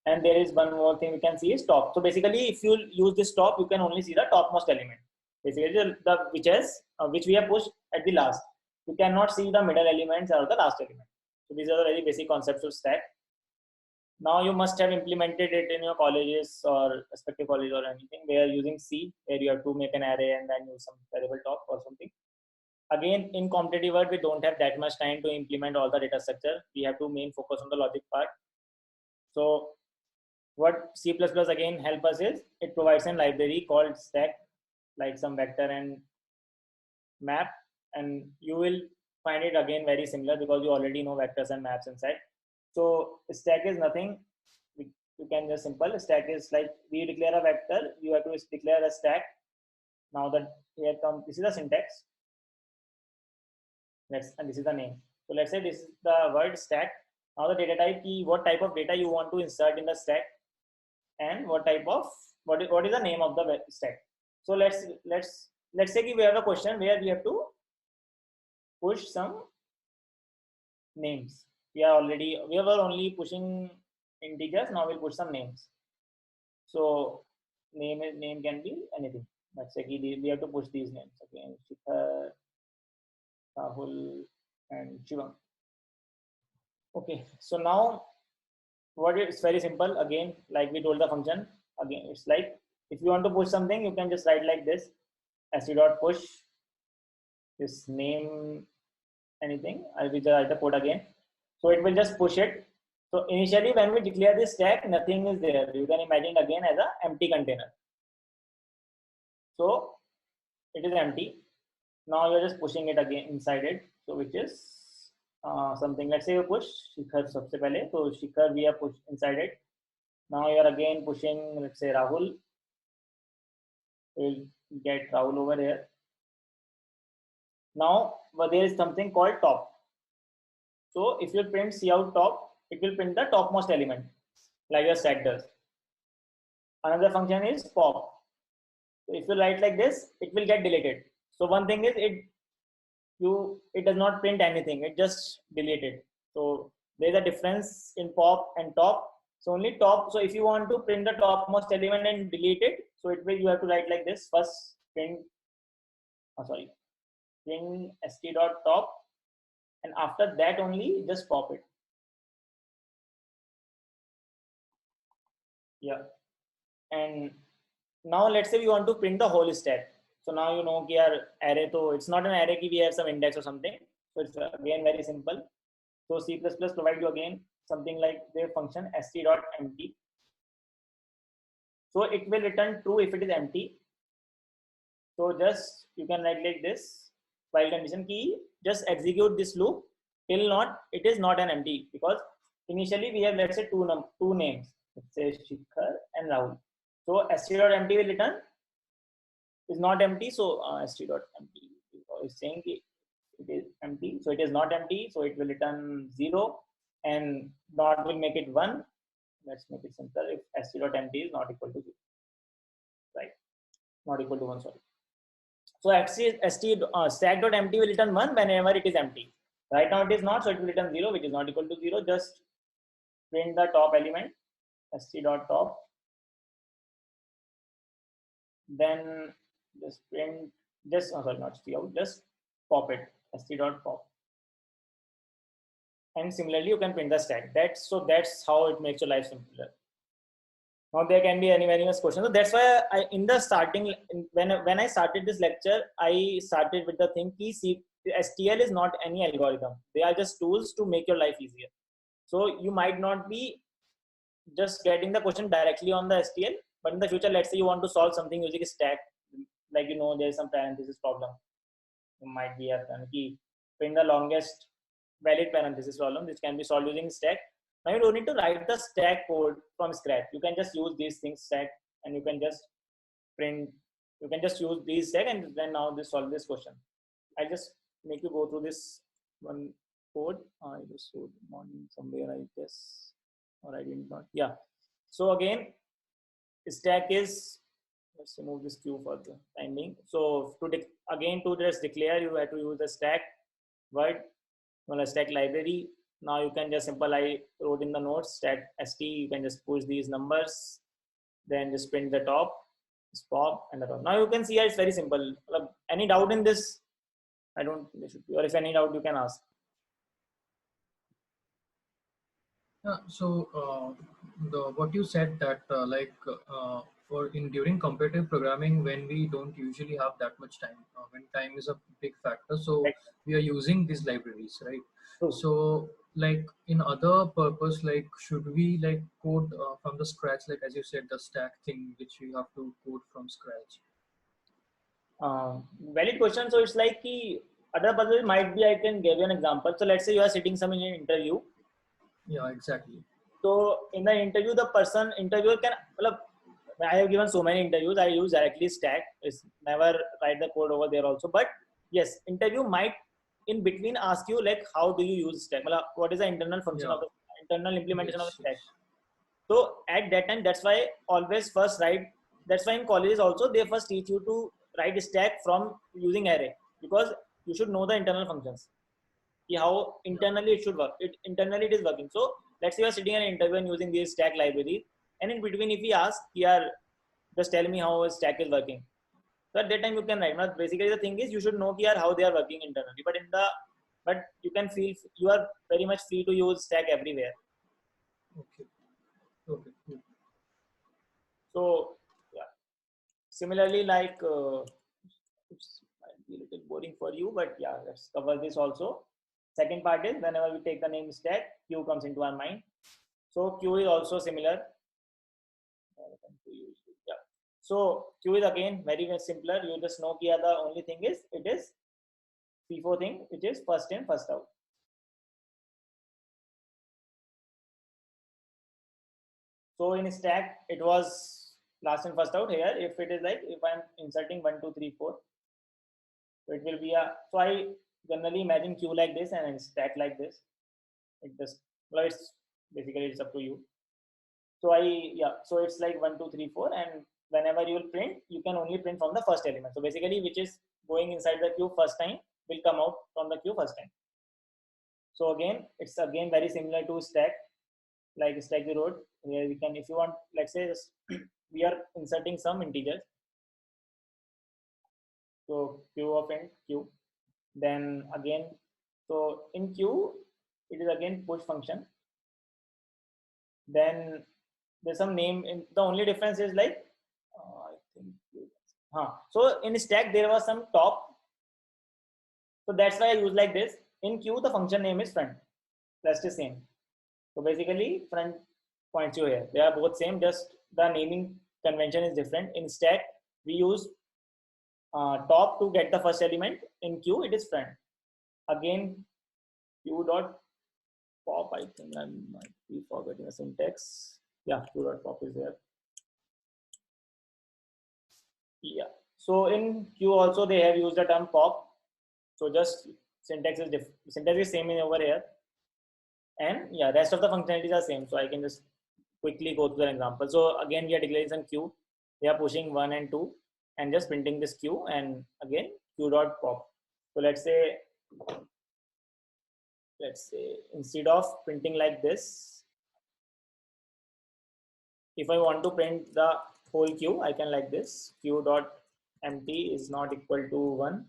And there is one more thing we can see is top. So basically, if you use this top, you can only see the topmost element. Basically, which we have pushed at the last. You cannot see the middle elements or the last element. So these are the very basic concepts of stack. Now you must have implemented it in your colleges or respective college or anything where using C, where you have to make an array and then use some variable top or something. Again, in competitive world, we don't have that much time to implement all the data structure. We have to main focus on the logic part. So what C++ again help us is it provides a library called stack, like some vector and map, and you will find it again very similar because you already know vectors and maps inside. So stack is nothing. You can just simple stack is like we declare a vector, you have to declare a stack. Now that here comes, this is the syntax. And this is the name. So let's say this is the word stack. Now the data type key, what type of data you want to insert in the stack, and what type of what is the name of the stack. So let's say we have a question where we have to push some names. We were only pushing integers. Now we'll push some names. So name can be anything. Let's say we have to push these names again. Shikhar, Rahul, and Shivam. Okay, so now it's very simple. Again, like we told the function, again, it's like if you want to push something, you can just write like this: std.push this name anything. I will just write the code again. So it will just push it. So initially, when we declare this stack, nothing is there. You can imagine again as an empty container. So it is empty. Now you're just pushing it again inside it. So which is something. Let's say you push Shikhar sabse pehle. So Shikhar we have pushed inside it. Now you're again pushing, let's say Rahul. We'll get Rahul over here. Now there is something called top. So if you print cout top, it will print the topmost element, like your stack does. Another function is pop. So if you write like this, it will get deleted. So one thing is it does not print anything. It just deleted. So there is a difference in pop and top. So only top. So if you want to print the topmost element and delete it, so you have to write like this. First print st.top, and after that only just pop it. Yeah. And now let's say we want to print the whole stack. So now you know our array, so it's not an array we have some index or something. So it's again very simple. So C++ provide you again something like their function st.empty. So it will return true if it is empty. So just you can write like this while condition key, just execute this loop till it is not an empty, because initially we have, let's say, two names, let's say Shikhar and Rahul. So st.empty will return is not empty. So st.empty is saying it is empty. So it is not empty. So it will return 0, and not will make it 1. Let's make it simple. If st.empty is not equal to 0, right? Not equal to 1, sorry. So stack.empty will return 1 whenever it is empty. Right now it is not, so it will return 0, which is not equal to 0. Just print the top element, st.top. Then just print, just pop it, st.pop. And similarly, you can print the stack. That's how it makes your life simpler. Now there can be any various questions. So that's why in the starting, when I started this lecture, I started with the thing STL is not any algorithm. They are just tools to make your life easier. So you might not be just getting the question directly on the STL, but in the future, let's say you want to solve something using a stack, like there's some parenthesis problem. You might be print the longest valid parenthesis problem, which can be solved using stack. Now you don't need to write the stack code from scratch. You can just use these things stack, and you can just print. You can just use these stack, and then now just solve this question. I just make you go through this one code. I just showed morning somewhere, I guess, or I did not. Yeah. So again, stack is, let's remove this queue for the time being. So to just declare, you have to use the stack word, a stack library. Now you can just I wrote in the notes stack st. You can just push these numbers, then just print the top, pop, and the top. Now you can see it's very simple. Any doubt in this? I don't think there should be. Or if any doubt, you can ask. So the what you said that for in during competitive programming, when we don't usually have that much time, when time is a big factor, so Right. we are using these libraries, right? True. So like in other purpose, like should we like code from the scratch, like as you said, the stack thing which we have to code from scratch? Valid question. So it's like the other puzzle might be, I can give you an example. So let's say you are sitting some in an interview. Yeah, exactly. So in the interview, the person interviewer can, well, I have given so many interviews. I use directly stack. It's never write the code over there also. But yes, interview might in between ask you like how do you use stack? Well, what is the internal function Yeah. of the internal implementation of the Yes. stack? Yes. So at that time, that's why always first write. That's why in colleges also they first teach you to write stack from using array, because you should know the internal functions, how Yeah. internally it should work. It internally it is working. So let's say you are sitting in an interview and using this stack library, and in between if we ask, here, just tell me how a stack is working. So at that time you can write. Now basically the thing is you should know here how they are working internally. But you can feel you are very much free to use stack everywhere. Okay. Okay. Cool. So yeah. Similarly, like it might be a little boring for you, but yeah, let's cover this also. Second part is whenever we take the name stack, queue comes into our mind. So queue is also similar. Yeah. So queue is again very much simpler. You just know here the only thing is it is FIFO thing, which is first in, first out. So in stack, it was last in, first out. Here, if it is like if I'm inserting 1, 2, 3, 4, so it will be a. So I generally imagine queue like this and stack like this. It just, well, it's basically it's up to you. So so it's like 1, 2, 3, 4, and whenever you will print, you can only print from the first element. So basically, which is going inside the queue first time will come out from the queue first time. So again, it's again very similar to stack, like stack the road, where we can, if you want, let's say we are inserting some integers. So queue of int q, then again, so in queue, it is again push function. Then there's some name. The only difference is like, I think, so in stack there was some top. So that's why I use like this. In queue, the function name is front. That's the same. So basically, front points you here. They are both same. Just the naming convention is different. In stack, we use top to get the first element. In queue, it is front. Again, q dot pop. I think I might be forgetting the syntax. Yeah, q dot pop is there. Yeah. So in Q also they have used the term pop. So just syntax is syntax is same in over here. And yeah, rest of the functionalities are same. So I can just quickly go through the example. So again, we are declaring some Q. We are pushing 1 and 2 and just printing this Q, and again Q dot pop. So let's say instead of printing like this, if I want to print the whole Q, I can like this. Q dot empty is not equal to 1.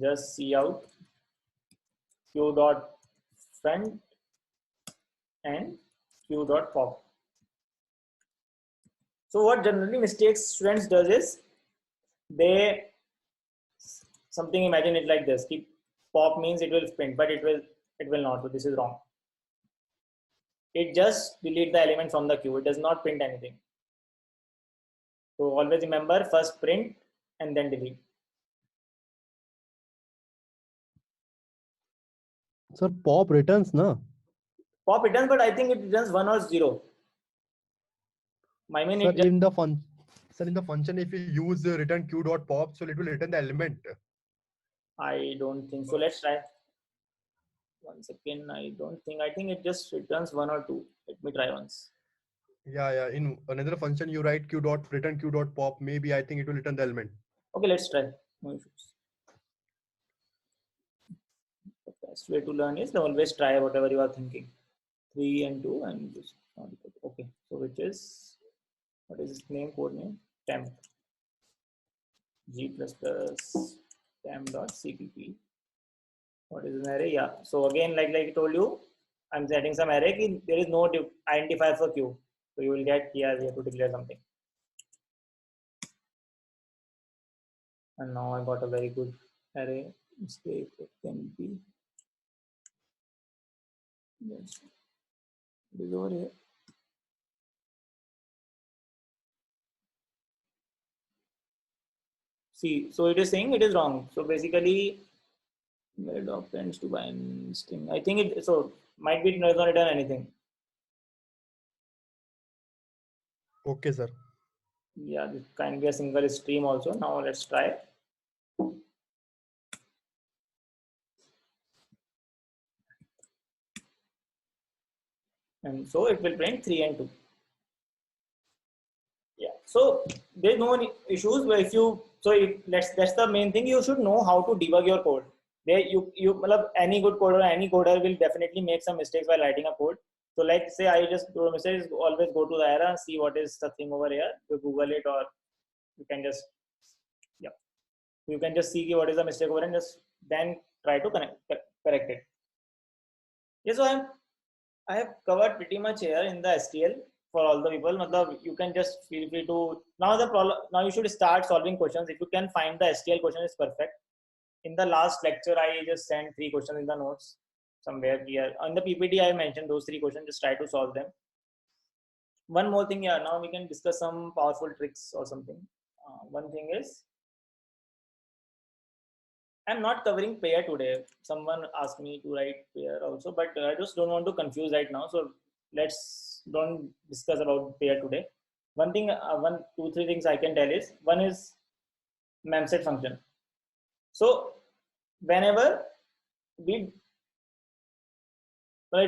Just see out q dot front and q dot pop. So what generally mistakes students does is they something, imagine it like this. Keep pop means it will print, but it will not. So this is wrong. It just delete the element from the queue. It does not print anything. So always remember first print and then delete. Sir, pop returns, na? Pop returns, but I think it returns 1 or 0. I mean, Sir, it just, in the function, if you use return q dot pop, so it will return the element. I don't think so. Let's try. 1 second. I think it just returns 1 or 2. Let me try once. Yeah. In another function, you write q dot return q dot pop. Maybe I think it will return the element. Okay, let's try. No issues. The best way to learn is to always try whatever you are thinking. 3 and 2 and this. Okay, so which is, what is its name, code name? Temp. G++ temp.cpp. What is an array? Yeah. So again, like I told you, I'm setting some array, there is no identifier for Q. So you will get here, we have to declare something. And now I got a very good array mistake. It can be. Yes. It is over here. See, so it is saying it is wrong. So basically, Medoc tends to bind string. I think it so might be it does not return anything. Okay, sir. Yeah, this can be a single stream also. Now let's try. And so it will print 3 and 2. Yeah. So there's no issues where if you that's the main thing. You should know how to debug your code. There any good coder or any coder will definitely make some mistakes while writing a code. So like say I just do a mistake, always go to the error and see what is the thing over here. You Google it, or you can just you can just see what is the mistake over and just then try to correct it. Yeah, so I have covered pretty much here in the STL for all the people. You can just feel free to now you should start solving questions. If you can find the STL question, is perfect. In the last lecture, I just sent 3 questions in the notes somewhere here. On the PPT, I mentioned those 3 questions. Just try to solve them. One more thing, yeah. Now we can discuss some powerful tricks or something. One thing is, I'm not covering pair today. Someone asked me to write pair also, but I just don't want to confuse right now. So let's don't discuss about pair today. One thing, 2, 3 things I can tell is, one is memset function. So whenever it's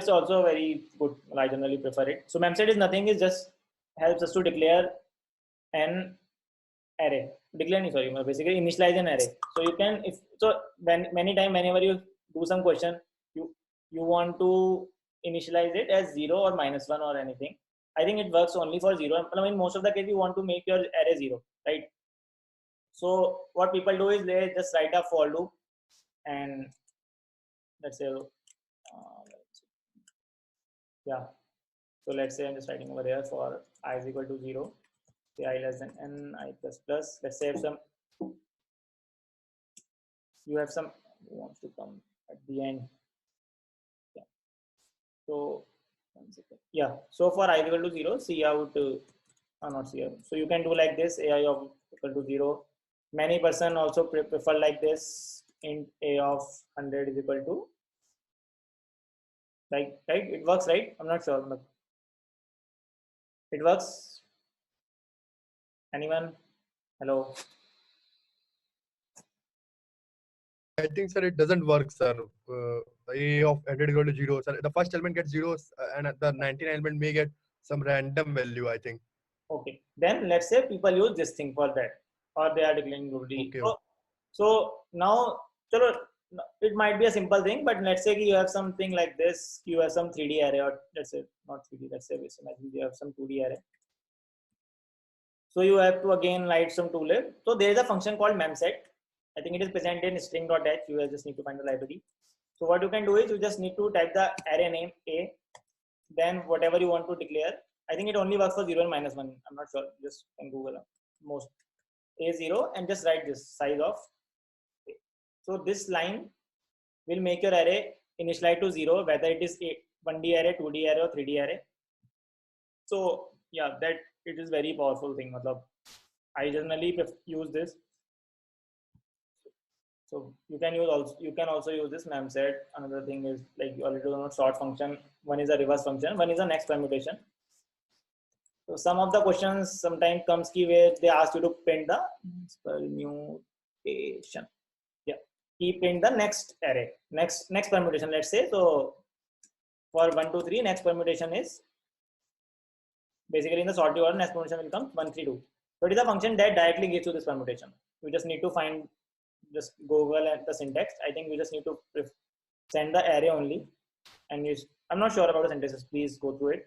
also very good. I generally prefer it. So memset is nothing, is just helps us to declare an array. Basically initialize an array. So you can whenever you do some question, you want to initialize it as 0 or -1 or anything. I think it works only for 0. I mean, most of the case you want to make your array 0, right? So what people do is they just write a for loop, and let's say so let's say I'm just writing over here for I is equal to 0, say I less than n, I plus plus. Let's say you have some who wants to come at the end. Yeah. So 1 second. Yeah. So for I is equal to 0, see out not see out. So you can do like this, ai of equal to 0. Many person also prefer like this, int a of 100 is equal to, right? It works, right? I'm not sure, but it works. Anyone? Hello. I think, sir, it doesn't work, sir. A of 100 equal to 0. Sir, the first element gets 0, and the 19 element may get some random value, I think. Okay. Then let's say people use this thing for that, or they are declaring globally. Okay. So now, it might be a simple thing, but let's say you have something like this. You have some 3D array, or let's say not 3D. Let's say imagine you have some 2D array. So you have to again write some toolib. So there is a function called memset. I think it is present in string.h. You just need to find the library. So what you can do is you just need to type the array name A, then whatever you want to declare. I think it only works for 0 and -1. I'm not sure. Just can Google most A0 and just write this size of A. So this line will make your array initialize to 0, whether it is a 1D array, 2D array, or 3D array. So yeah, that it is very powerful thing. I generally use this. So you can also use this memset. Another thing is like you already know sort function. One is a reverse function. One is a next permutation. So some of the questions sometimes comes where they ask you to print the permutation. Yeah, print the next array, next permutation. Let's say so. For 1, 2, 3, next permutation is basically in the sorted order. Next permutation will come 1, 3, 2. So it is a function that directly gives you this permutation. You just need to find. Just Google at the syntax. I think we just need to send the array only, and I'm not sure about the syntaxes. Please go through it.